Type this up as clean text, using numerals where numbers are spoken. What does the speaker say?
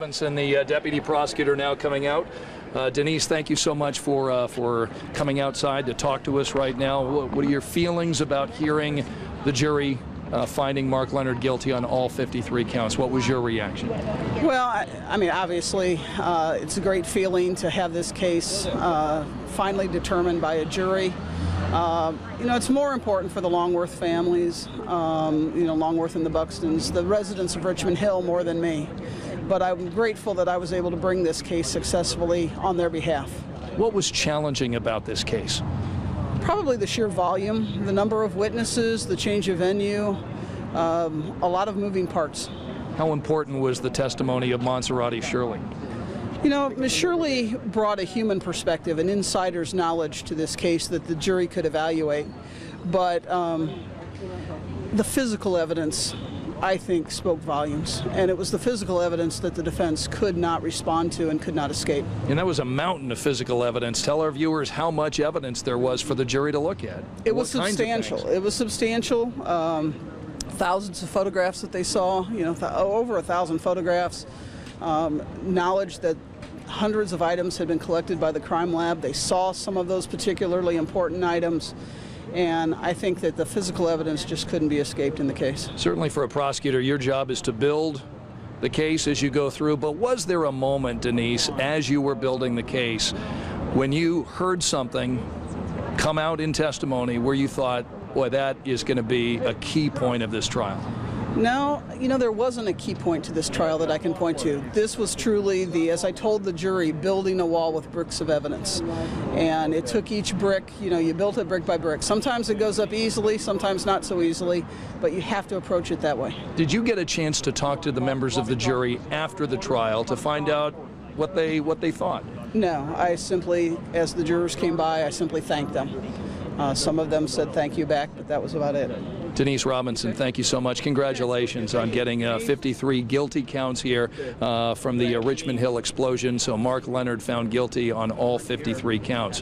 Robinson, the deputy prosecutor, now coming out. Denise, thank you so much for coming outside to talk to us right now. What are your feelings about hearing the jury finding Mark Leonard guilty on all 53 counts? What was your reaction? Well, I mean, obviously, it's a great feeling to have this case finally determined by a jury. You know, it's more important for the Longworth families, you know, Longworth and the Buxtons, the residents of Richmond Hill more than me. But I'm grateful that I was able to bring this case successfully on their behalf. What was challenging about this case? Probably the sheer volume, the number of witnesses, the change of venue, a lot of moving parts. How important was the testimony of Monserrate Shirley? You know, Ms. Shirley brought a human perspective, an insider's knowledge to this case that the jury could evaluate. But the physical evidence, I think, spoke volumes. And it was the physical evidence that the defense could not respond to and could not escape. And that was a mountain of physical evidence. Tell our viewers how much evidence there was for the jury to look at. It was substantial. It was substantial. Thousands of photographs that they saw, you know, over 1,000 photographs. Knowledge that hundreds of items had been collected by the crime lab. They saw some of those particularly important items. And I think that the physical evidence just couldn't be escaped in the case. Certainly for a prosecutor, your job is to build the case as you go through. But was there a moment, Denise, as you were building the case, when you heard something come out in testimony where you thought, boy, that is going to be a key point of this trial? No, you know, there wasn't a key point to this trial that I can point to. This was truly the, as I told the jury, building a wall with bricks of evidence. And it took each brick, you know, you built it brick by brick. Sometimes it goes up easily, sometimes not so easily, but you have to approach it that way. Did you get a chance to talk to the members of the jury after the trial to find out what they thought? No, I simply, as the jurors came by, I simply thanked them. Some of them said thank you back, but that was about it. Denise Robinson, thank you so much. Congratulations on getting 53 guilty counts here from the Richmond Hill explosion. So Mark Leonard found guilty on all 53 counts.